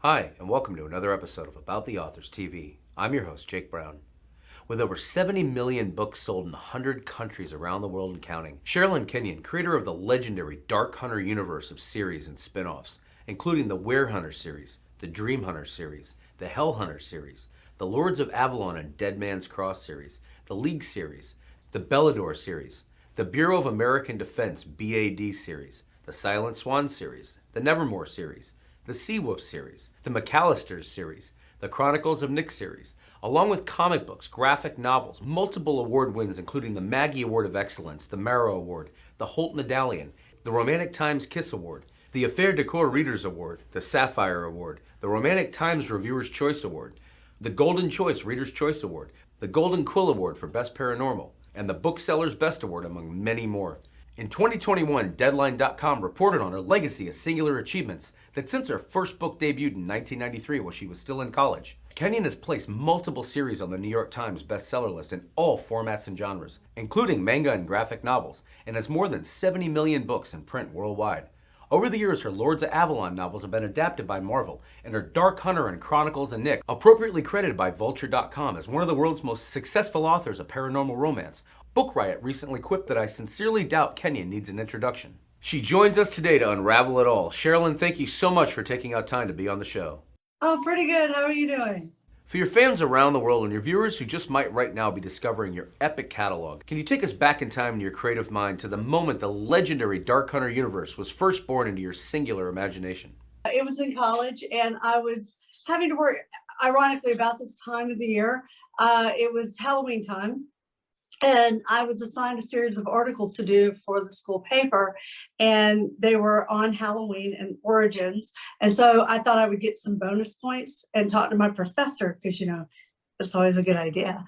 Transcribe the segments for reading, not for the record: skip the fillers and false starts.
Hi, and welcome to another episode of About the Authors TV. I'm your host, Jake Brown. With over 70 million books sold in 100 countries around the world and counting, Sherrilyn Kenyon, creator of the legendary Dark Hunter universe of series and spin-offs, including the Were Hunter series, the Dream Hunter series, the Hell Hunter series, the Lords of Avalon and Dead Man's Cross series, the League series, the Bellador series, the Bureau of American Defense BAD series, the Silent Swan series, the Nevermore series, the Seawolf series, the McAllisters series, the Chronicles of Nick series, along with comic books, graphic novels, multiple award wins including the Maggie Award of Excellence, the Marrow Award, the Holt Medallion, the Romantic Times Kiss Award, the Affaire de Coeur Readers Award, the Sapphire Award, the Romantic Times Reviewers' Choice Award, the Golden Choice Reader's Choice Award, the Golden Quill Award for Best Paranormal, and the Bookseller's Best Award, among many more. In 2021, Deadline.com reported on her legacy of singular achievements that since her first book debuted in 1993 while she was still in college, Kenyon has placed multiple series on the New York Times bestseller list in all formats and genres, including manga and graphic novels, and has more than 70 million books in print worldwide. Over the years, her Lords of Avalon novels have been adapted by Marvel, and her Dark Hunter and Chronicles of Nick, appropriately credited by Vulture.com as one of the world's most successful authors of paranormal romance. Book Riot recently quipped that I sincerely doubt Kenyon needs an introduction. She joins us today to unravel it all. Sherrilyn, thank you so much for taking out time to be on the show. Oh, pretty good. How are you doing? For your fans around the world and your viewers who just might right now be discovering your epic catalog, can you take us back in time in your creative mind to the moment the legendary Dark Hunter universe was first born into your singular imagination? It was in college, and I was having to work, ironically, about this time of the year. It was Halloween time, and I was assigned a series of articles to do for the school paper, and they were on Halloween and origins. And so I thought I would get some bonus points and talk to my professor, because, it's always a good idea.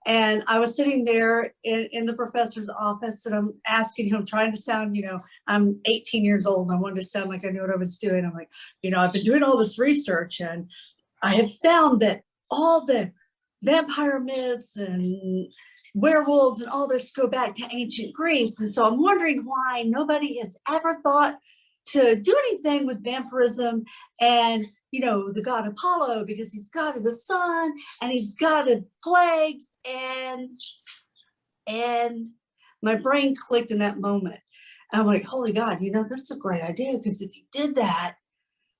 And I was sitting there in the professor's office, and I'm asking him, trying to sound, I'm 18 years old, and I wanted to sound like I knew what I was doing. I'm like, I've been doing all this research, and I have found that all the vampire myths and werewolves and all this go back to ancient Greece. And so I'm wondering why nobody has ever thought to do anything with vampirism and, the god Apollo, because he's god of the sun and he's god of plagues. And my brain clicked in that moment. And I'm like, holy God, this is a great idea, because if you did that,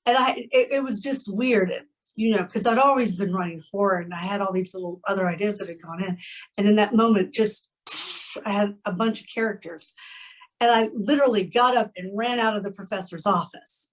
and it was just weird, because I'd always been writing horror, and I had all these little other ideas that had gone in. And in that moment, just, I had a bunch of characters. And I literally got up and ran out of the professor's office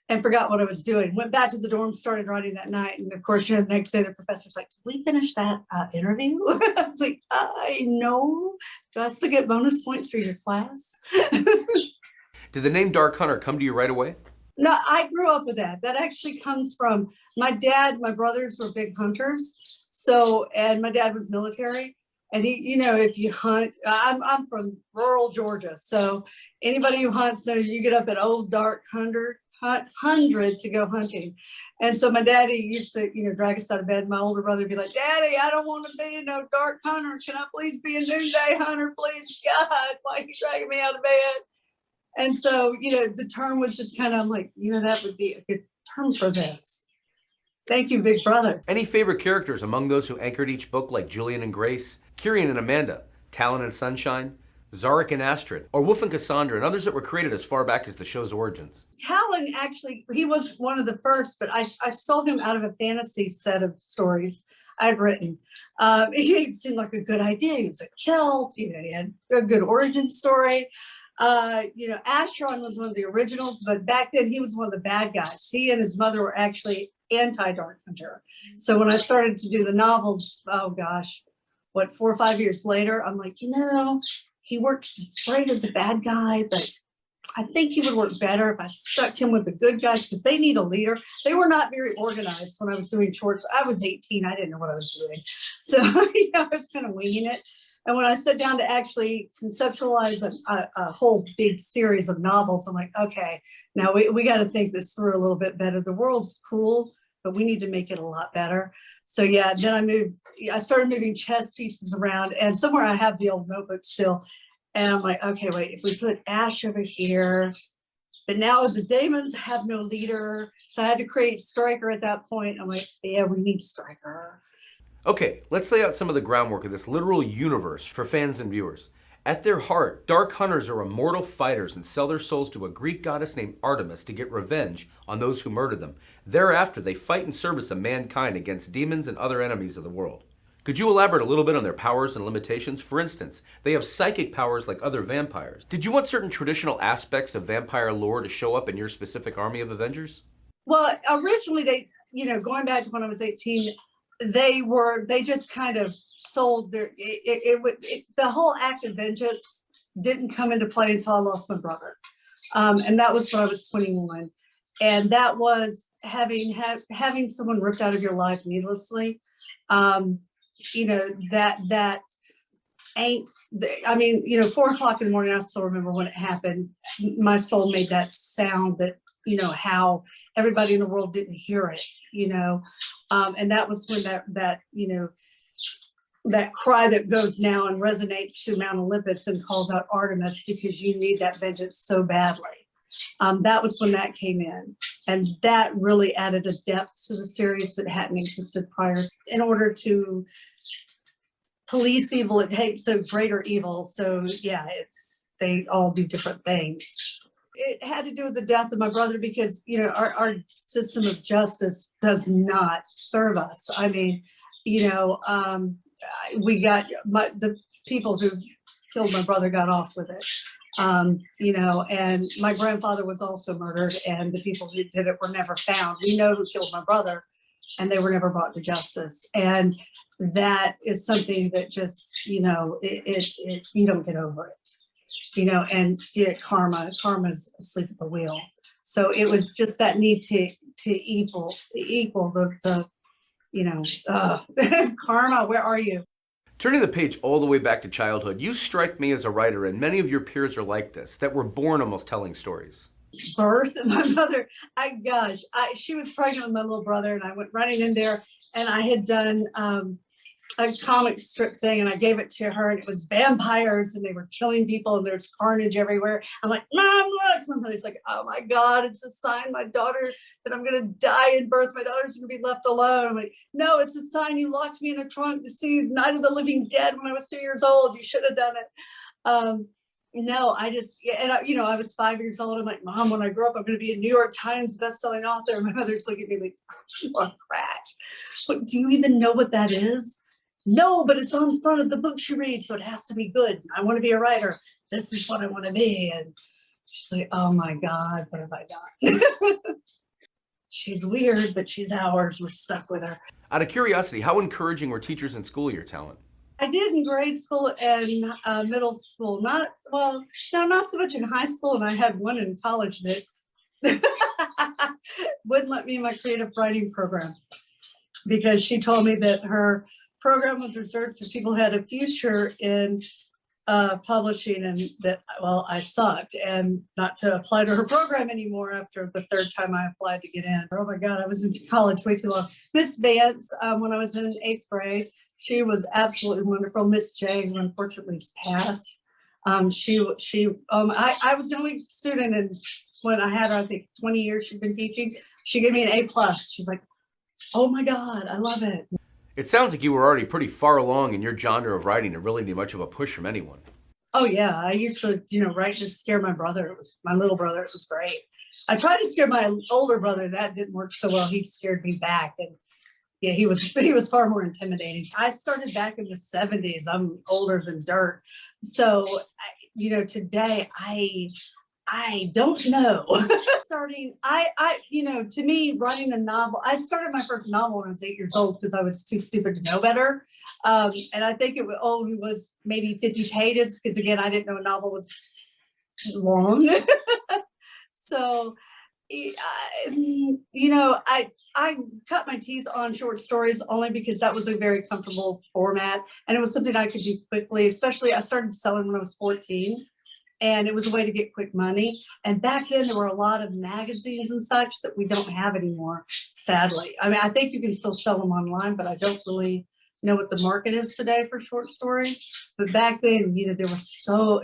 and forgot what I was doing. Went back to the dorm, started writing that night. And of course, the next day, the professor's like, did we finish that interview? I was like, I know. Do I still get bonus points for your class? Did the name Dark Hunter come to you right away? No, I grew up with that. That actually comes from my dad. My brothers were big hunters. So, and my dad was military. And he, if you hunt, I'm from rural Georgia. So anybody who hunts, so you get up at old dark 100 to go hunting. And so my daddy used to, drag us out of bed. My older brother would be like, Daddy, I don't want to be no dark hunter. Can I please be a noonday hunter? Please, God, why are you dragging me out of bed? And so, the term was just kind of like, that would be a good term for this. Thank you, big brother. Any favorite characters among those who anchored each book, like Julian and Grace, Kyrian and Amanda, Talon and Sunshine, Zarek and Astrid, or Wolf and Cassandra, and others that were created as far back as the show's origins? Talon, actually, he was one of the first, but I stole him out of a fantasy set of stories I'd written. He seemed like a good idea. He was a Celt, he had a good origin story. Ashron was one of the originals, but back then he was one of the bad guys. He and his mother were actually anti-Dark Hunter. So when I started to do the novels, oh gosh, 4 or 5 years later, I'm like, he works great as a bad guy, but I think he would work better if I stuck him with the good guys, because they need a leader. They were not very organized when I was doing shorts. I was 18. I didn't know what I was doing. So I was kind of winging it. And when I sat down to actually conceptualize a whole big series of novels, I'm like, okay, now we got to think this through a little bit better. The world's cool, but we need to make it a lot better. So yeah, then I started moving chess pieces around, and somewhere I have the old notebook still. And I'm like, okay, wait, if we put Ash over here, But now the demons have no leader. So I had to create Stryker at that point. I'm like, yeah, we need Stryker. Okay, let's lay out some of the groundwork of this literal universe for fans and viewers. At their heart, Dark Hunters are immortal fighters and sell their souls to a Greek goddess named Artemis to get revenge on those who murdered them. Thereafter, they fight in service of mankind against demons and other enemies of the world. Could you elaborate a little bit on their powers and limitations? For instance, they have psychic powers like other vampires. Did you want certain traditional aspects of vampire lore to show up in your specific army of Avengers? Well, originally they, going back to when I was 18, they just kind of sold the whole act of vengeance didn't come into play until I lost my brother. And that was when I was 21. And that was having someone ripped out of your life needlessly. That ain't, 4:00 in the morning, I still remember when it happened. My soul made that sound that, how everybody in the world didn't hear it, and that was when that cry that goes now and resonates to Mount Olympus and calls out Artemis because you need that vengeance so badly. That was when that came in, and that really added a depth to the series that hadn't existed prior. In order to police evil, it takes a greater evil. So yeah, they all do different things. It had to do with the death of my brother because our system of justice does not serve us. I mean, we got the people who killed my brother got off with it. And my grandfather was also murdered, and the people who did it were never found. We know who killed my brother, and they were never brought to justice. And that is something that just, you don't get over it, and karma's asleep at the wheel. So it was just that need to equal the karma, where are you? Turning the page all the way back to childhood, you strike me as a writer, and many of your peers are like this, that were born almost telling stories. Birth, my mother, she was pregnant with my little brother, and I went running in there, and I had done a comic strip thing, and I gave it to her, and it was vampires, and they were killing people, and there's carnage everywhere. I'm like, Mom, look! My mother's like, oh my God, it's a sign, my daughter, that I'm gonna die in birth. My daughter's gonna be left alone. I'm like, no, it's a sign. You locked me in a trunk to see Night of the Living Dead when I was 2 years old. You should have done it. No, I just, and I was 5 years old. I'm like, Mom, when I grow up, I'm going to be a New York Times bestselling author. My mother's looking at me like, you on crack. But do you even know what that is? No, but it's on the front of the book she reads, so it has to be good. I want to be a writer. This is what I want to be. And she's like, oh my God, what have I done? She's weird, but she's ours. We're stuck with her. Out of curiosity, how encouraging were teachers in school of your talent? I did in grade school and middle school. Not so much in high school. And I had one in college that wouldn't let me in my creative writing program because she told me that her program was reserved for people who had a future in publishing, and that, well, I sucked, and not to apply to her program anymore after the third time I applied to get in. Oh my God, I was in college way too long. Miss Vance, when I was in 8th grade, she was absolutely wonderful. Miss J, who unfortunately passed. I was the only student, and when I had her, I think 20 years she'd been teaching, she gave me an A+. She's like, oh my God, I love it. It sounds like you were already pretty far along in your genre of writing to really need much of a push from anyone. Oh yeah, I used to, write to scare my brother. It was my little brother. It was great. I tried to scare my older brother. That didn't work so well. He scared me back, and yeah, he was far more intimidating. I started back in the 70s. I'm older than dirt. So, today I don't know. To me, writing a novel, I started my first novel when I was 8 years old because I was too stupid to know better. And I think it only was maybe 50 pages because, again, I didn't know a novel was long. So, I cut my teeth on short stories only because that was a very comfortable format, and it was something I could do quickly. Especially, I started selling when I was 14, and it was a way to get quick money. And back then, there were a lot of magazines and such that we don't have anymore, sadly. I mean, I think you can still sell them online, but I don't really know what the market is today for short stories, but back then, there was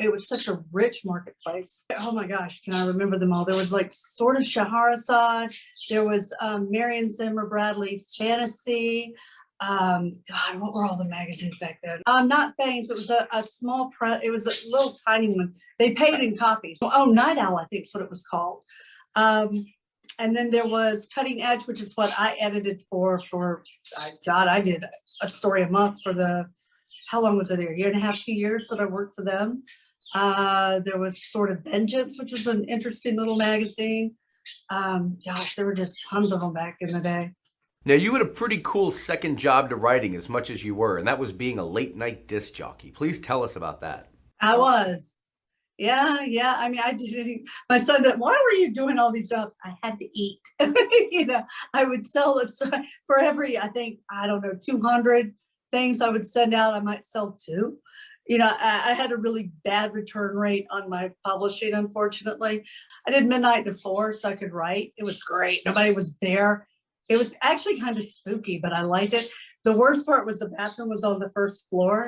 it was such a rich marketplace. Oh my gosh, can I remember them all? There was like sort of Shahrazad, there was Marion Zimmer Bradley fantasy. God, what were all the magazines back then? Not Fangs. It was a small press. It was a little tiny one. They paid in copies. Oh, Night Owl, I think is what it was called. And then there was Cutting Edge, which is what I edited for God, I did a story a month for how long was it there? 1.5 to 2 years that I worked for them. There was sort of Vengeance, which was an interesting little magazine. Gosh, there were just tons of them back in the day. Now, you had a pretty cool second job to writing as much as you were, and that was being a late night disc jockey. Please tell us about that. I was. Yeah. I mean, I did. My son said, "Why were you doing all these jobs?" I had to eat. I would sell it for every, I don't know, 200 things I would send out. I might sell 2. I had a really bad return rate on my publishing, unfortunately. I did midnight to 4 so I could write. It was great. Nobody was there. It was actually kind of spooky, but I liked it. The worst part was the bathroom was on the first floor.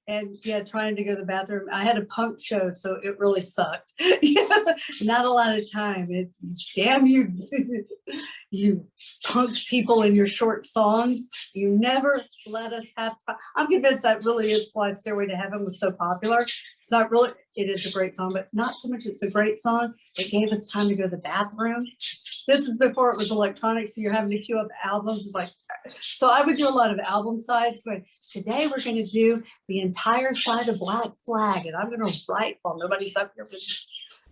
And yeah, trying to go to the bathroom. I had a punk show, so it really sucked. Not a lot of time. Damn you, you punk people in your short songs. You never let us have time. I'm convinced that really is why Stairway to Heaven was so popular. It's not really, it is a great song, but not so much it's a great song. It gave us time to go to the bathroom. This is before it was electronic, so you're having to queue up albums. It's like, so I would do a lot of album sides going, today we're going to do the entire side of Black Flag, and I'm going to write while nobody's up here with me.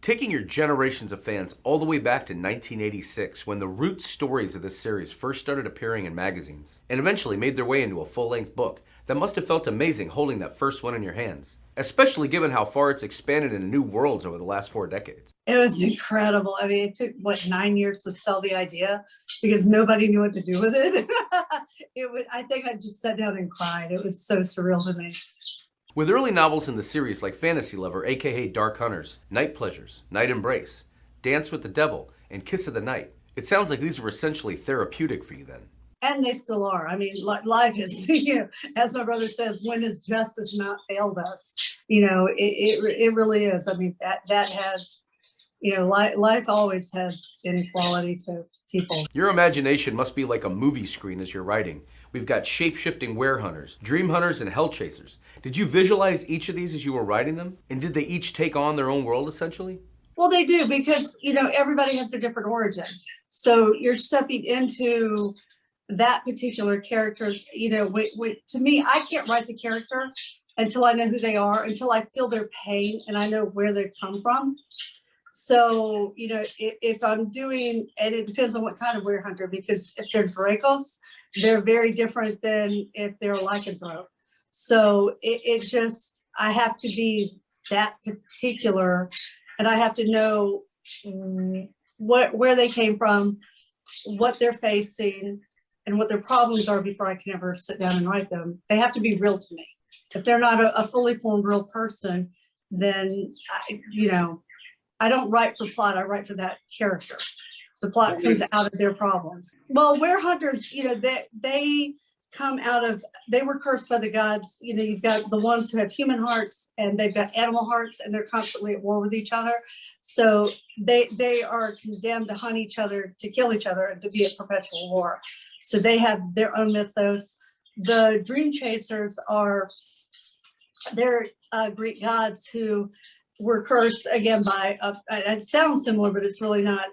Taking your generations of fans all the way back to 1986, when the root stories of this series first started appearing in magazines, and eventually made their way into a full-length book, that must have felt amazing holding that first one in your hands, especially given how far it's expanded into new worlds over the last 4 decades. It was incredible. I mean, it took, 9 years to sell the idea because nobody knew what to do with it. I think I just sat down and cried. It was so surreal to me. With early novels in the series like Fantasy Lover, aka Dark Hunters, Night Pleasures, Night Embrace, Dance with the Devil, and Kiss of the Night, it sounds like these were essentially therapeutic for you then. And they still are. I mean, life has, as my brother says, when has justice not failed us? It really is. I mean, that has, life always has inequality to people. Your imagination must be like a movie screen as you're writing. We've got shape-shifting werehunters, dream hunters, and hell chasers. Did you visualize each of these as you were writing them? And did they each take on their own world, essentially? Well, they do, because, everybody has their different origin. So you're stepping into that particular character, to me, I can't write the character until I know who they are, until I feel their pain and I know where they come from. So, if I'm doing, and it depends on what kind of werehunter, because if they're Dracos, they're very different than if they're a lycanthrope. So I have to be that particular, and I have to know where they came from, what they're facing, and what their problems are before I can ever sit down and write them. They have to be real to me. If they're not a fully formed real person, then I don't write for plot. I write for that character. The plot comes out of their problems. Well, werehunters, they come out of, they were cursed by the gods. You've got the ones who have human hearts and they've got animal hearts, and they're constantly at war with each other. So they are condemned to hunt each other, to kill each other, and to be at perpetual war. So they have their own mythos. The dream chasers they're Greek gods who were cursed again by, it sounds similar, but it's really not.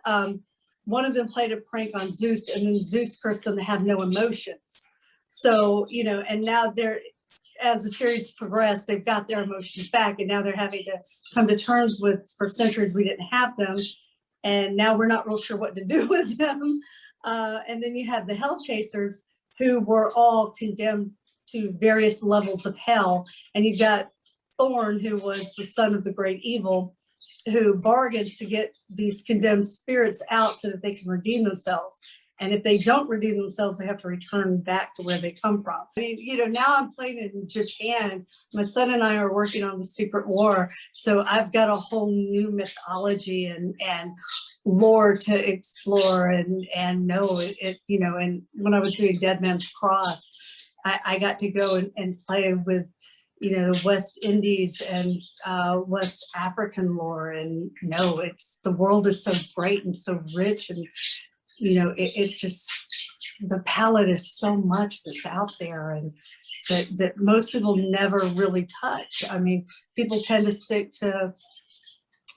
One of them played a prank on Zeus, and then Zeus cursed them to have no emotions. So, and now as the series progressed, they've got their emotions back, and now they're having to come to terms with, for centuries we didn't have them, and now we're not real sure what to do with them. And then you have the hell chasers, who were all condemned to various levels of hell, and you've got Thorn, who was the son of the great evil, who bargains to get these condemned spirits out so that they can redeem themselves. And if they don't redeem themselves, they have to return back to where they come from. I mean, now I'm playing in Japan. My son and I are working on the Secret War. So I've got a whole new mythology and lore to explore and know it, and when I was doing Dead Man's Cross, I got to go and play with, the West Indies and West African lore. And no, it's the world is so great and so rich, and it's just the palette is so much that's out there, and that most people never really touch. I mean, people tend to stick to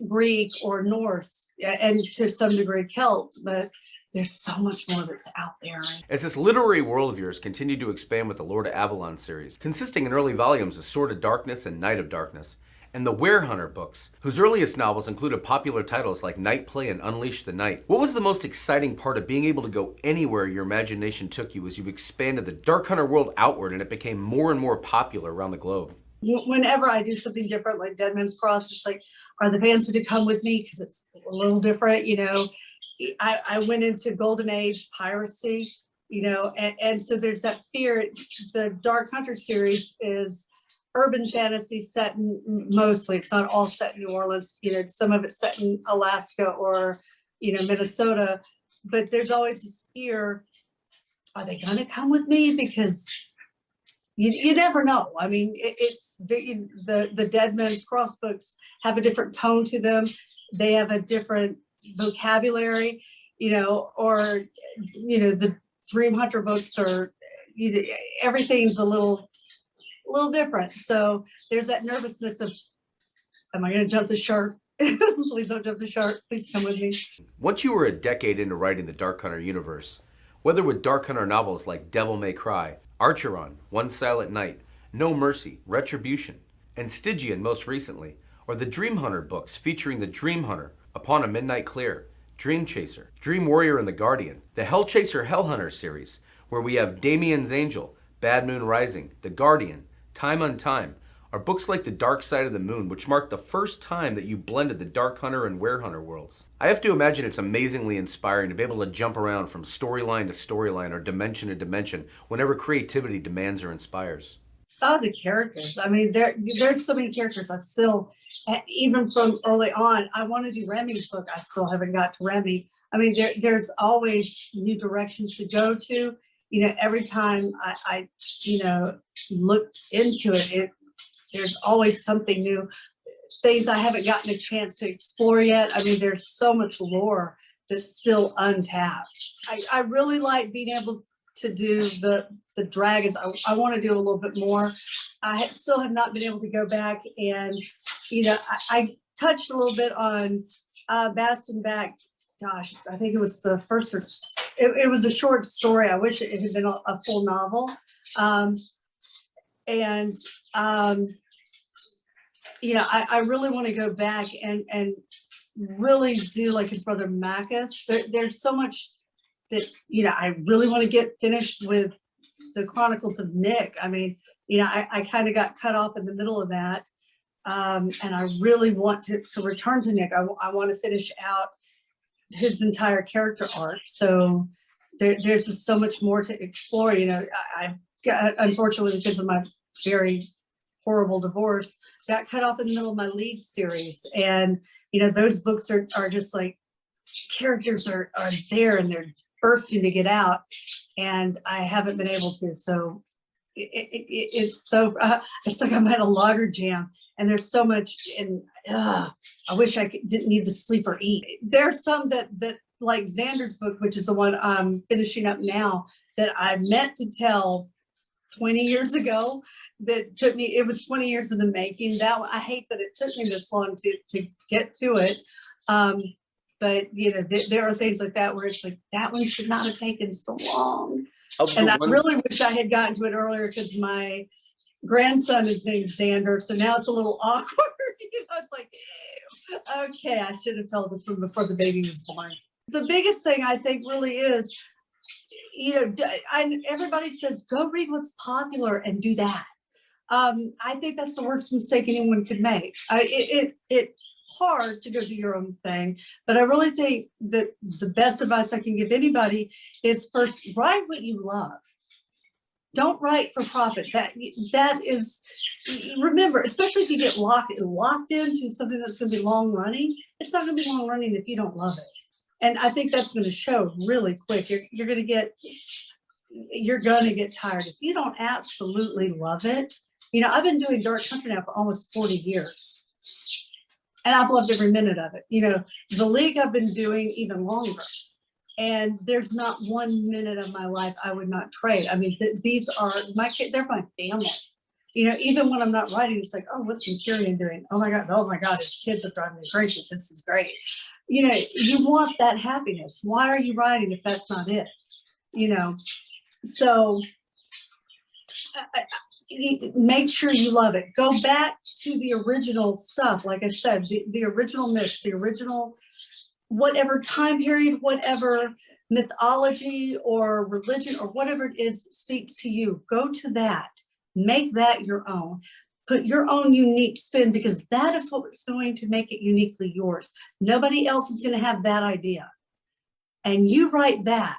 Greek or Norse, and to some degree Celt, but there's so much more that's out there. As this literary world of yours continued to expand with the Lord of Avalon series, consisting in early volumes of Sword of Darkness and Night of Darkness, and the Werehunter books, whose earliest novels included popular titles like Night Play and Unleash the Night, what was the most exciting part of being able to go anywhere your imagination took you as you expanded the Dark Hunter world outward and it became more and more popular around the globe? Whenever I do something different, like Dead Man's Cross, it's like, are the fans going to come with me because it's a little different? I went into Golden Age piracy, and so there's that fear. The Dark Hunter series is urban fantasy set in, mostly, it's not all set in New Orleans, some of it's set in Alaska or, Minnesota, but there's always this fear, are they going to come with me? Because you never know. I mean, it's the Dead Man's Cross books have a different tone to them. They have a different vocabulary, or the Dream Hunter books are, everything's a little different. So there's that nervousness of, am I going to jump the shark? Please don't jump the shark. Please come with me. Once you were a decade into writing the Dark Hunter universe, whether with Dark Hunter novels like Devil May Cry, Archeron, One Silent Night, No Mercy, Retribution, and Stygian most recently, or the Dream Hunter books featuring the Dream Hunter, Upon a Midnight Clear, Dream Chaser, Dream Warrior and the Guardian, the Hell Chaser Hell Hunter series, where we have Damien's Angel, Bad Moon Rising, The Guardian, Time on Time, are books like The Dark Side of the Moon, which marked the first time that you blended the Dark Hunter and Werehunter worlds. I have to imagine it's amazingly inspiring to be able to jump around from storyline to storyline or dimension to dimension whenever creativity demands or inspires. Oh, the characters. I mean, there's so many characters. I still, even from early on, I want to do Remy's book. I still haven't got to Remy. I mean, there's always new directions to go to. Every time I look into it, there's always something new, things I haven't gotten a chance to explore yet. I mean, there's so much lore that's still untapped. I really like being able to do the dragons. I want to do a little bit more. I still have not been able to go back and, I touched a little bit on Bastion Back. Gosh, I think it was the first, it was a short story. I wish it had been a full novel. I really want to go back and really do like his brother Macus. There's so much that, I really want to get finished with the Chronicles of Nick. I mean, I kind of got cut off in the middle of that. And I really want to return to Nick. I want to finish out his entire character arc. So there's just so much more to explore. I've got, unfortunately, because of my very horrible divorce, got cut off in the middle of my lead series. And, those books are just like, characters are there and they're bursting to get out. And I haven't been able to. So it's so, it's like I'm at a logger jam. And there's so much, and I wish didn't need to sleep or eat. There's some that like Xander's book, which is the one I'm finishing up now, that I meant to tell 20 years ago. That took me, it was 20 years in the making. That one, I hate that it took me this long to get to it. But there are things like that where it's like, that one should not have taken so long. And I really wish I had gotten to it earlier, because my grandson is named Xander, so now it's a little awkward. It's like, okay, I should have told this one before the baby was born. The biggest thing I think really is, everybody says go read what's popular and do that. I think that's the worst mistake anyone could make. It's hard to go do your own thing, but I really think that the best advice I can give anybody is, first, write what you love. Don't write for profit. That is, remember, especially if you get locked into something that's going to be long running, it's not going to be long running if you don't love it. And I think that's going to show really quick. You're going to get you're going to get tired. If you don't absolutely love it, I've been doing dark country now for almost 40 years. And I've loved every minute of it. The league I've been doing even longer. And there's not 1 minute of my life I would not trade. I mean, these are my kids, they're my family. Even when I'm not writing, it's like, oh, what's Kenyon doing? Oh my God, his kids are driving me crazy. This is great. You want that happiness. Why are you writing if that's not it? So make sure you love it. Go back to the original stuff. Like I said, the original myths, the original, whatever time period, whatever mythology or religion or whatever it is speaks to you. Go to that. Make that your own. Put your own unique spin, because that is what's going to make it uniquely yours. Nobody else is going to have that idea. And you write that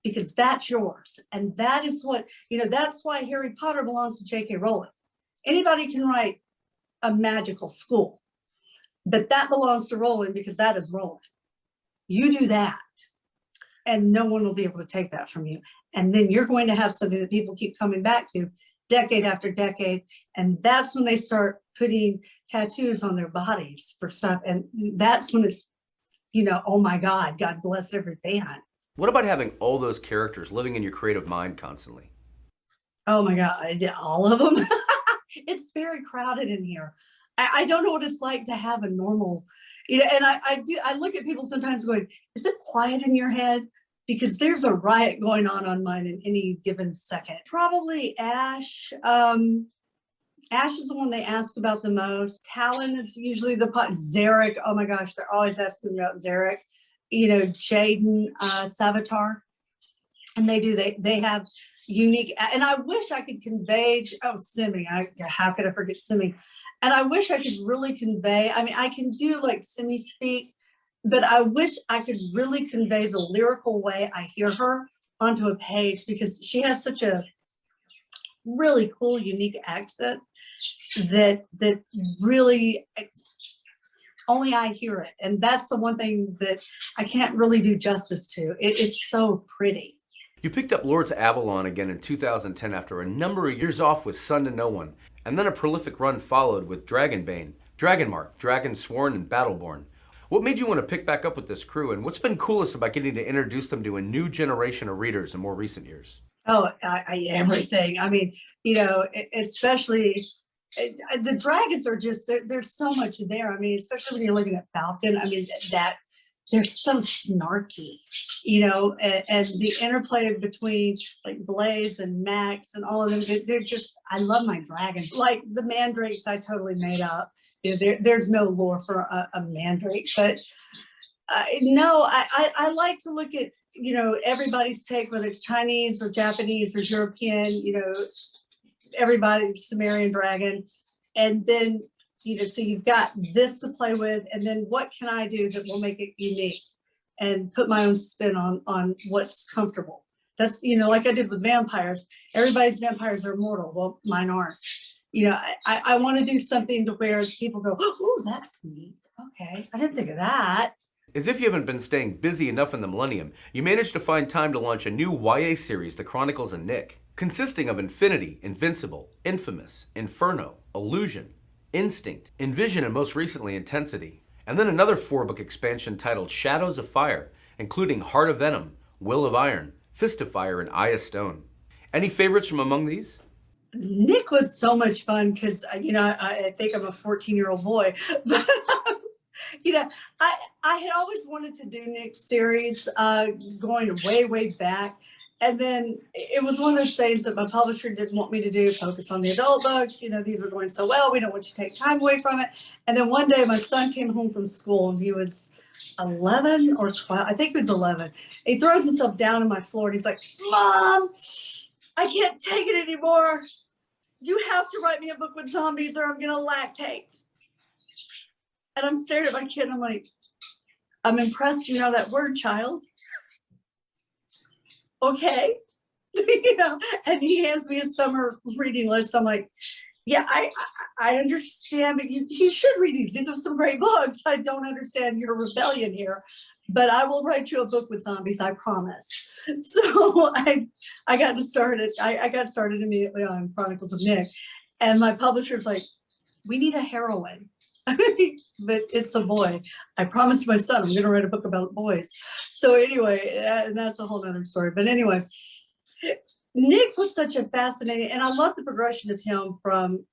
because that's yours. And that is what, that's why Harry Potter belongs to J.K. Rowling. Anybody can write a magical school, but that belongs to Rowling because that is Rowling. You do that, and no one will be able to take that from you. And then you're going to have something that people keep coming back to decade after decade. And that's when they start putting tattoos on their bodies for stuff. And that's when it's, oh my God, God bless every fan. What about having all those characters living in your creative mind constantly? Oh my God, all of them. It's very crowded in here. I don't know what it's like to have a normal, and I look at people sometimes going, is it quiet in your head? Because there's a riot going on mine in any given second. Probably Ash. Ash is the one they ask about the most. Talon is usually Zarek. Oh my gosh, they're always asking about Zarek. Jaden, Savitar. And they have unique, and I wish I could convey, Simi. How could I forget Simi? And I wish I could really convey, I can do like Simi speak, but I wish I could really convey the lyrical way I hear her onto a page, because she has such a really cool, unique accent that really only I hear it. And that's the one thing that I can't really do justice to. It's so pretty. You picked up Lords of Avalon again in 2010 after a number of years off with Son to No One, and then a prolific run followed with Dragonbane, Dragonmark, Dragonsworn, and Battleborn. What made you want to pick back up with this crew, and what's been coolest about getting to introduce them to a new generation of readers in more recent years? Oh, everything. Especially the dragons are just, there's so much there. Especially when you're looking at Falcon, that they're so snarky, and the interplay between like Blaze and Max and all of them, they're just, I love my dragons. Like the mandrakes I totally made up. There's no lore for a mandrake, but no, I like to look at, everybody's take, whether it's Chinese or Japanese or European, everybody's Sumerian dragon. And then, so you've got this to play with, and then what can I do that will make it unique and put my own spin on what's comfortable. That's, like I did with vampires. Everybody's vampires are immortal. Well, mine aren't. I want to do something to where people go, oh, that's neat. Okay, I didn't think of that. As if you haven't been staying busy enough in the millennium, you managed to find time to launch a new YA series, The Chronicles of Nick, consisting of Infinity, Invincible, Infamous, Inferno, Illusion, Instinct, Envision, and most recently Intensity. And then another 4-book expansion titled Shadows of Fire, including Heart of Venom, Will of Iron, Fist of Fire, and Eye of Stone. Any favorites from among these? Nick was so much fun because, I think I'm a 14-year-old boy. But, I had always wanted to do Nick's series going way, way back. And then it was one of those things that my publisher didn't want me to do, focus on the adult books. These are going so well. We don't want you to take time away from it. And then one day my son came home from school and he was 11 or 12. I think he was 11. He throws himself down on my floor and he's like, Mom, I can't take it anymore. You have to write me a book with zombies or I'm going to lactate. And I'm staring at my kid and I'm like, I'm impressed you know that word, child. Okay. And he hands me a summer reading list. I'm like, yeah, I understand, but you should read these. These are some great books. I don't understand your rebellion here. but I will write you a book with zombies, I promise. So I got started. I got started immediately on Chronicles of Nick, and my publisher's like, we need a heroine. But it's a boy. I promised my son I'm going to write a book about boys. So anyway, and that's a whole nother story. But anyway, Nick was such a fascinating, and I love the progression of him from,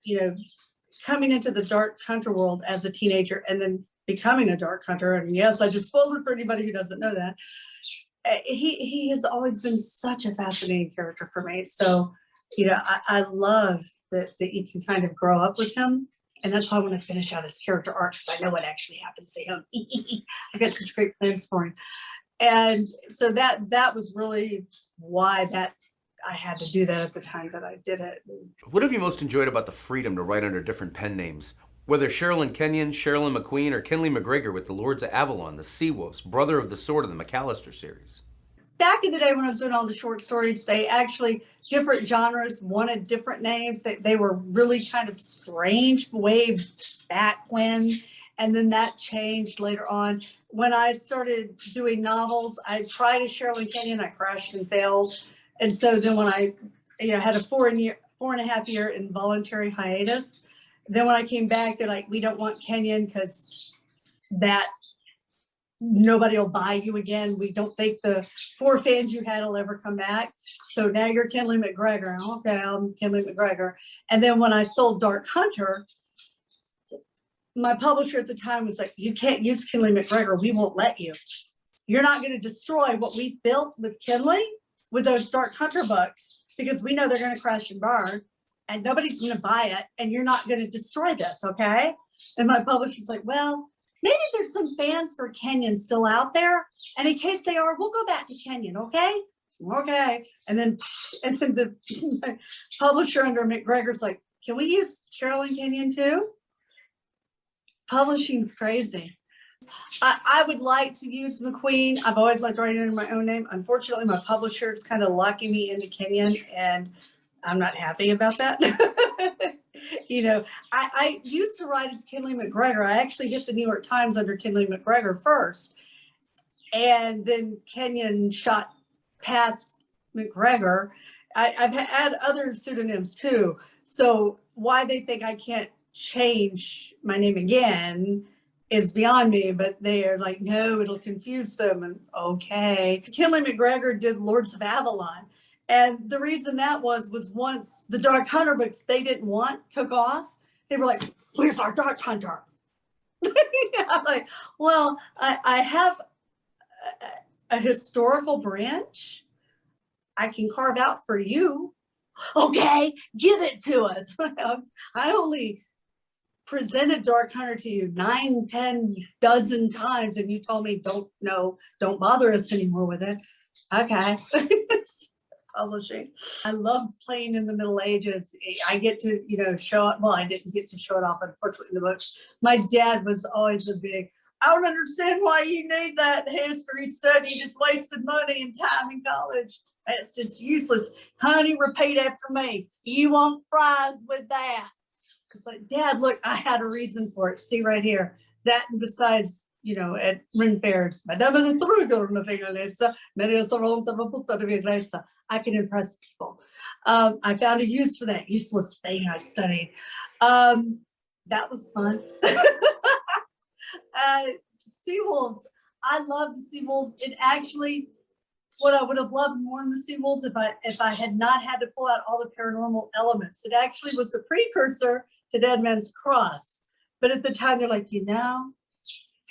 coming into the dark hunter world as a teenager and then becoming a dark hunter. And yes, I just spoiled it for anybody who doesn't know that. He has always been such a fascinating character for me. So, I love that you can kind of grow up with him. And that's why I want to finish out his character arc, because I know what actually happens to him. I got such great plans for him. And so that was really why I had to do that at the time that I did it. What have you most enjoyed about the freedom to write under different pen names? Whether Sherrilyn Kenyon, Sherrilyn McQueen, or Kenley McGregor with the Lords of Avalon, the Seawolves, Brother of the Sword, and the McAllister series. Back in the day when I was doing all the short stories, they actually, different genres wanted different names. They were really kind of strange way back when, and then that changed later on. When I started doing novels, I tried a Sherrilyn Kenyon, I crashed and failed. And so then when I had a 4.5 year involuntary hiatus, then when I came back, they're like, we don't want Kenyon because that nobody will buy you again. We don't think the 4 fans you had will ever come back. So now you're Kenley McGregor. Okay, I'm Kenley McGregor. And then when I sold Dark Hunter, my publisher at the time was like, you can't use Kenley McGregor. We won't let you. You're not going to destroy what we built with Kenley with those Dark Hunter books, because we know they're going to crash and burn and nobody's going to buy it, and you're not going to destroy this, okay? And my publisher's like, well, maybe there's some fans for Kenyon still out there, and in case they are, we'll go back to Kenyon, okay? Okay. And then the publisher under McGregor's like, can we use Sherrilyn Kenyon too? Publishing's crazy. I would like to use McQueen. I've always liked writing under my own name. Unfortunately, my publisher is kind of locking me into Kenyon, and I'm not happy about that. I used to write as Kenley McGregor. I actually hit the New York Times under Kenley McGregor first, and then Kenyon shot past McGregor. I've had other pseudonyms too. So why they think I can't change my name again is beyond me, but they're like, no, it'll confuse them. And okay. Kenley McGregor did Lords of Avalon. And the reason that was once the Dark Hunter books they didn't want took off, they were like, where's our Dark Hunter? I'm like, well, I have a historical branch I can carve out for you. Okay, give it to us. I only presented Dark Hunter to you 9, 10, dozen times, and you told me don't bother us anymore with it. Okay. Publishing. I love playing in the Middle Ages. I get to, show it. Well, I didn't get to show it off, unfortunately, in the books. My dad was always a big, I don't understand why you need that history study. You just wasted money and time in college. That's just useless. Honey, repeat after me. You want fries with that? It's like, Dad, look, I had a reason for it. See right here. That, and besides, at Ring Fairs, I can impress people. I found a use for that useless thing I studied. That was fun. Seawolves. I love the Seawolves. It actually, what I would have loved more in the Seawolves if I had not had to pull out all the paranormal elements. It actually was the precursor to Dead Man's Cross. But at the time, they're like,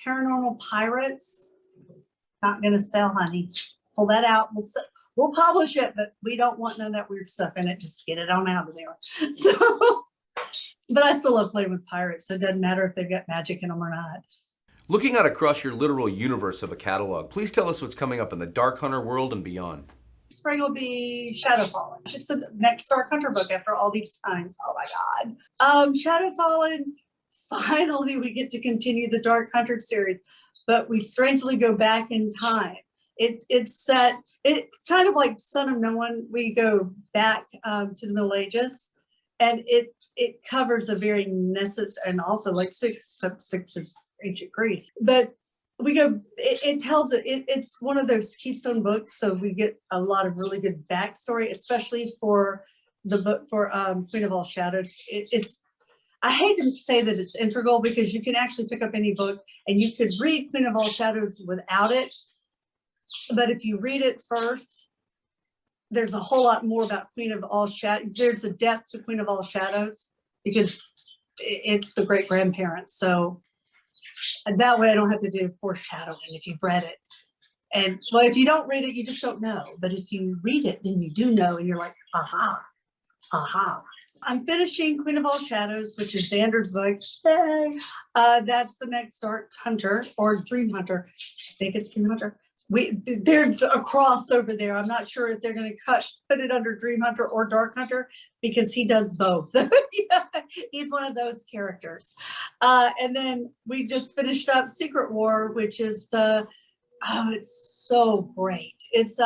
paranormal pirates, not going to sell, honey. Pull that out. We'll publish it, but we don't want none of that weird stuff in it. Just get it on out of there. So, but I still love playing with pirates. So it doesn't matter if they've got magic in them or not. Looking out across your literal universe of a catalog, please tell us what's coming up in the Dark Hunter world and beyond. Spring will be Shadowfallen. It's the next Dark Hunter book after all these times. Oh my God. Shadowfallen, finally we get to continue the Dark Hunter series, but we strangely go back in time. It's kind of like Son of No One. We go back to the Middle Ages, and it covers a very necessary, and also like six of ancient Greece. But we go, it tells it's one of those keystone books, so we get a lot of really good backstory, especially for the book for Queen of All Shadows. It's, I hate to say that it's integral, because you can actually pick up any book and you could read Queen of All Shadows without it, but if you read it first, there's a whole lot more about Queen of All Shadows. There's a depth to Queen of All Shadows, because it's the great grandparents. So that way I don't have to do foreshadowing if you've read it. And well, if you don't read it, you just don't know. But if you read it, then you do know, and you're like, aha, aha. I'm finishing Queen of All Shadows, which is Xander's book. Hey. That's the next Dark Hunter or Dream Hunter. I think it's Dream Hunter. There's a cross over there. I'm not sure if they're going to put it under Dream Hunter or Dark Hunter, because he does both. Yeah, he's one of those characters. And then we just finished up Secret War, which is it's so great. It's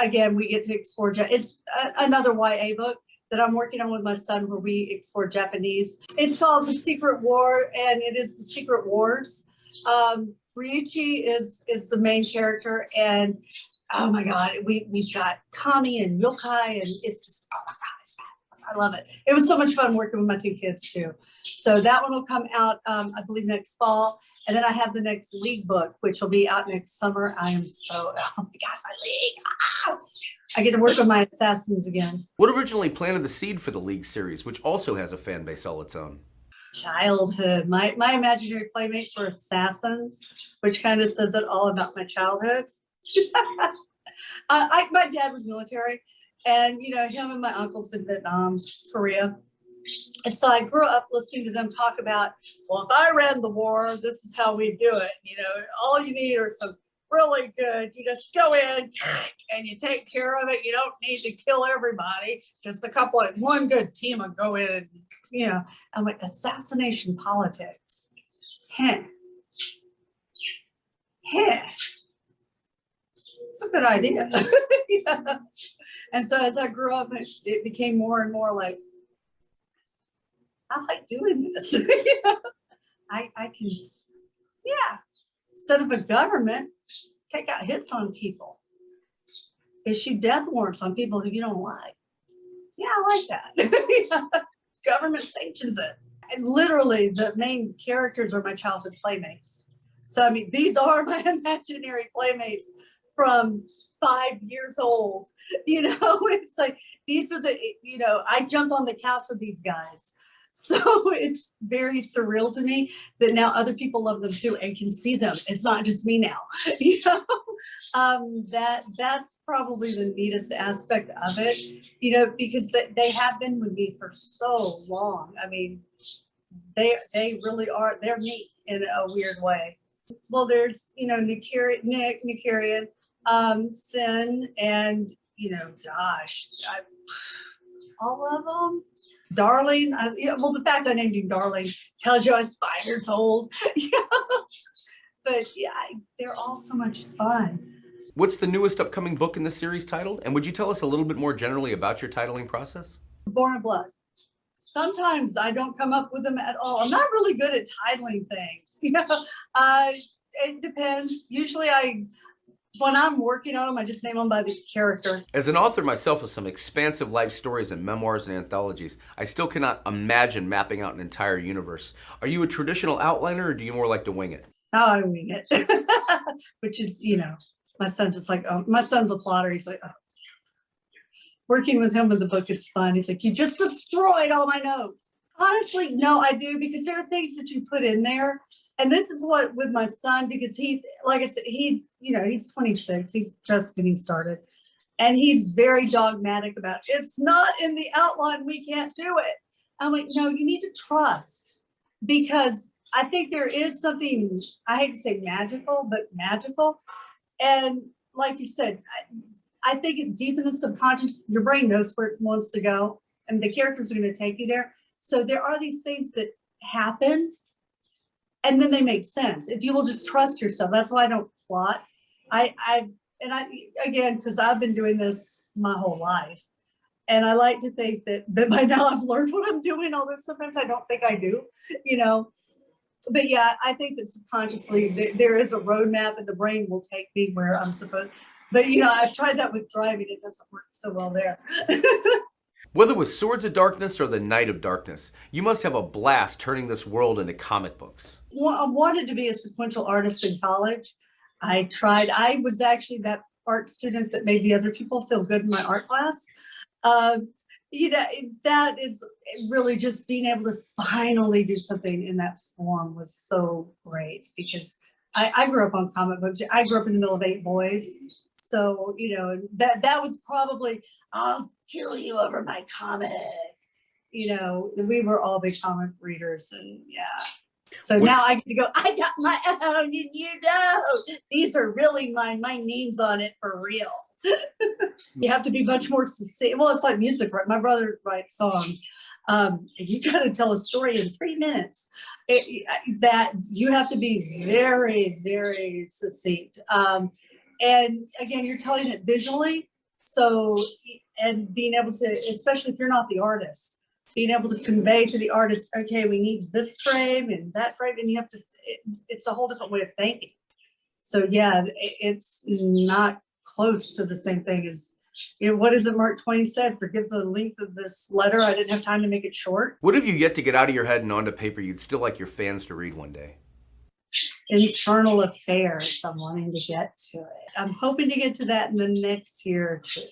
again, we get to explore. It's another YA book that I'm working on with my son, where we explore Japanese. It's called The Secret War, and it is the Secret Wars. Ryuichi is the main character, and oh my god, we've got kami and yokai, and it's just, oh my god, it's fabulous. I love it. It was so much fun working with my two kids too. So that one will come out, I believe, next fall, and then I have the next League book, which will be out next summer. I am so, oh my god, my League! Ah! I get to work on my assassins again. What originally planted the seed for the League series, which also has a fan base all its own? Childhood. My imaginary playmates were assassins, which kind of says it all about my childhood. My dad was military, and him and my uncles did Vietnam, Korea, and so I grew up listening to them talk about, well, if I ran the war, this is how we do it. All you need are some really good. You just go in and you take care of it. You don't need to kill everybody. Just one good team will go in and, I'm like, assassination politics. Heh. It's a good idea. Yeah. And so as I grew up, it became more and more like, I like doing this. I can, yeah. Instead of a government, take out hits on people. Issue death warrants on people who you don't like. Yeah, I like that. Yeah. Government sanctions it. And literally, the main characters are my childhood playmates. So, I mean, these are my imaginary playmates from 5 years old. It's like, these are I jumped on the couch with these guys. So it's very surreal to me that now other people love them too and can see them. It's not just me now. That's probably the neatest aspect of it, because they have been with me for so long. I mean, they really are. They're me in a weird way. Well, there's Nick, Nicarian, Sin, and gosh, all of them. Darling, well, the fact I named him Darling tells you I was 5 years old. But yeah, they're all so much fun. What's the newest upcoming book in the series titled? And would you tell us a little bit more generally about your titling process? Born of Blood. Sometimes I don't come up with them at all. I'm not really good at titling things. It depends. Usually when I'm working on them, I just name them by the character. As an author myself with some expansive life stories and memoirs and anthologies, I still cannot imagine mapping out an entire universe. Are you a traditional outliner, or do you more like to wing it? Oh, I wing it. Which is, my son's just like, oh, my son's a plotter. He's like, oh. Working with him with the book is fun. He's like, you just destroyed all my notes. Honestly, no, I do, because there are things that you put in there. And this is what with my son, because he's, like I said, he's 26. He's just getting started. And he's very dogmatic about, it's not in the outline, we can't do it. I'm like, no, you need to trust, because I think there is something, I hate to say magical, but magical. And like you said, I think deep in the subconscious, your brain knows where it wants to go, and the characters are going to take you there. So there are these things that happen, and then they make sense if you will just trust yourself. That's why I don't plot. Again, because I've been doing this my whole life, and I like to think that by now I've learned what I'm doing, although sometimes I don't think I do, But yeah, I think that subconsciously there is a roadmap and the brain will take me where I'm supposed. But I've tried that with driving. It doesn't work so well there. Whether with Swords of Darkness or The Night of Darkness, you must have a blast turning this world into comic books. Well, I wanted to be a sequential artist in college. I tried. I was actually that art student that made the other people feel good in my art class. Um, that is really just being able to finally do something in that form was so great because I grew up on comic books. I grew up in the middle of 8 boys. So, that was probably, I'll kill you over my comic. We were all big comic readers and yeah. So What, now I get to go, I got my own, and these are really mine. My name's on it for real. You have to be much more succinct. Well, it's like music, right? My brother writes songs. You got to tell a story in 3 minutes. That you have to be very, very succinct. And again, you're telling it visually. So, and being able to, especially if you're not the artist, being able to convey to the artist, okay, we need this frame and that frame, and you have to, it's a whole different way of thinking. So yeah, it's not close to the same thing as, what is it Mark Twain said? Forgive the length of this letter. I didn't have time to make it short. what have you yet to get out of your head and onto paper you'd still like your fans to read one day? Infernal Affairs. I'm wanting to get to it. I'm hoping to get to that in the next year or two.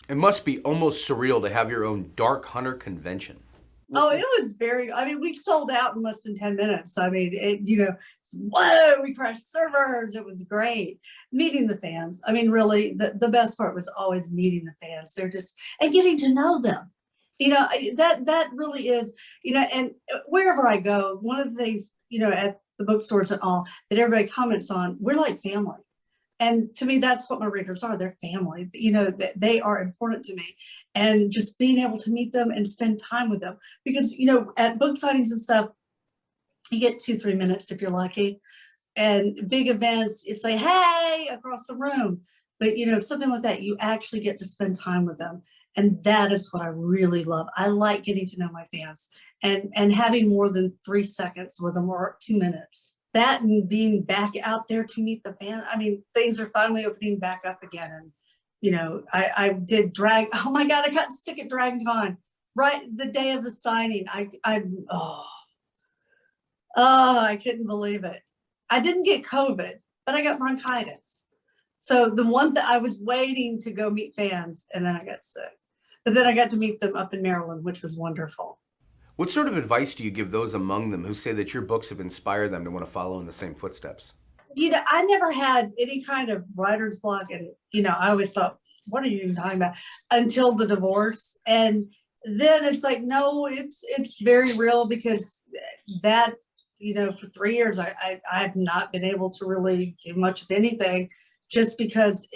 It must be almost surreal to have your own Dark Hunter convention. Oh, it was we sold out in less than 10 minutes. Whoa, we crashed servers. It was great. Meeting the fans. Really, the best part was always meeting the fans. And getting to know them. That really is, and wherever I go, one of the things, at the bookstores and all, that everybody comments on, we're like family. And to me, that's what my readers are. They're family. They are important to me. And just being able to meet them and spend time with them. Because, at book signings and stuff, you get 2-3 minutes if you're lucky. And big events, it's like, hey, across the room. But, something like that, you actually get to spend time with them. And that is what I really love. I like getting to know my fans and having more than 3 seconds with them or 2 minutes. That and being back out there to meet the fans. Things are finally opening back up again. And, I did drag. Oh my God, I got sick at Dragon Con right the day of the signing. I couldn't believe it. I didn't get COVID, but I got bronchitis. So the one that I was waiting to go meet fans and then I got sick. But then I got to meet them up in Maryland, which was wonderful. What sort of advice do you give those among them who say that your books have inspired them to want to follow in the same footsteps? I never had any kind of writer's block. And, I always thought, what are you even talking about? Until the divorce. And then it's like, no, it's very real because that, for 3 years, I've not been able to really do much of anything just because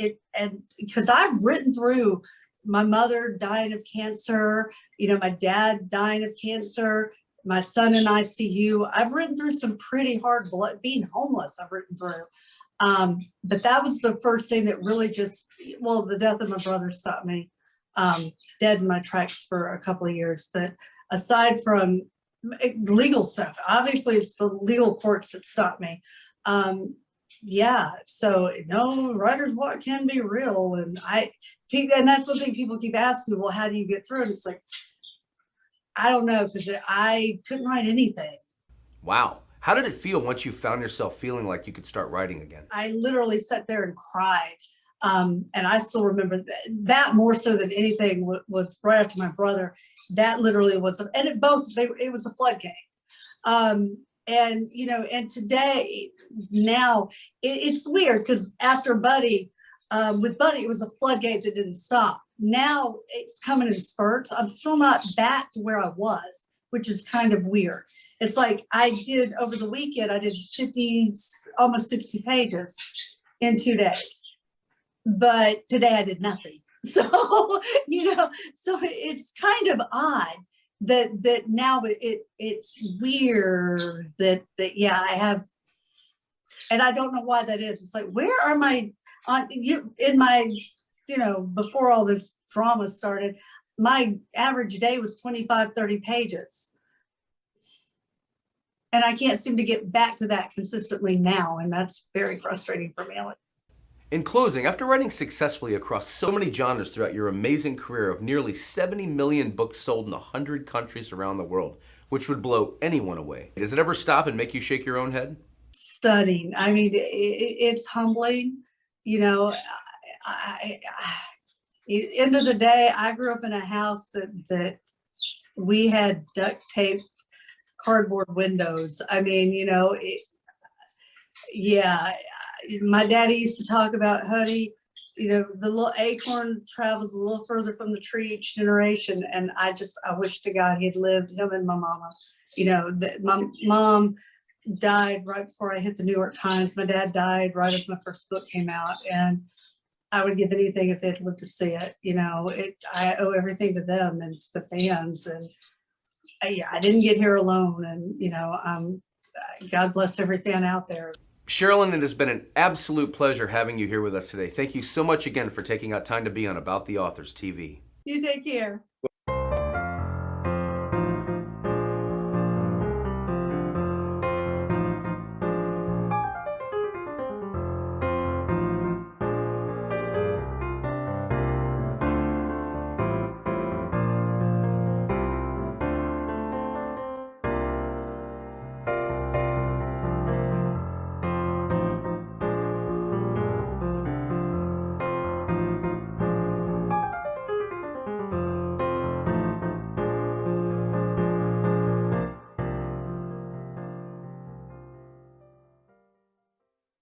because I've written through my mother dying of cancer, my dad dying of cancer, my son in ICU. I've written through some pretty hard blood, being homeless, I've written through. But that was the first thing that really the death of my brother stopped me dead in my tracks for a couple of years. But aside from legal stuff, obviously it's the legal courts that stopped me. Yeah, so no, writer's block can be real. And that's one thing people keep asking me, well, how do you get through it? It's like, I don't know, because I couldn't write anything. Wow. How did it feel once you found yourself feeling like you could start writing again? I literally sat there and cried. And I still remember that more so than anything was right after my brother. That literally was, and it was a floodgate. And today, now, it's weird because after Buddy, with Buddy, it was a floodgate that didn't stop. Now it's coming in spurts. I'm still not back to where I was, which is kind of weird. It's like over the weekend, I did 50, almost 60 pages in 2 days. But today I did nothing. So, so it's kind of odd that now it's weird that yeah, I have, and I don't know why that is. It's like, where are my before all this drama started, my average day was 25, 30 pages. And I can't seem to get back to that consistently now. And that's very frustrating for me. In closing, after writing successfully across so many genres throughout your amazing career of nearly 70 million books sold in 100 countries around the world, which would blow anyone away, does it ever stop and make you shake your own head? Stunning. I mean, it's humbling. You know, end of the day, I grew up in a house that we had duct tape cardboard windows. I mean, yeah, my daddy used to talk about, honey, the little acorn travels a little further from the tree each generation. And I wish to God he'd lived, him and my mama. My mom died right before I hit the New York Times. My dad died right as my first book came out. And I would give anything if they'd lived to see it. I owe everything to them and to the fans. And I didn't get here alone. And, God bless every fan out there. Sherrilyn, it has been an absolute pleasure having you here with us today. Thank you so much again for taking out time to be on About the Authors TV. You take care.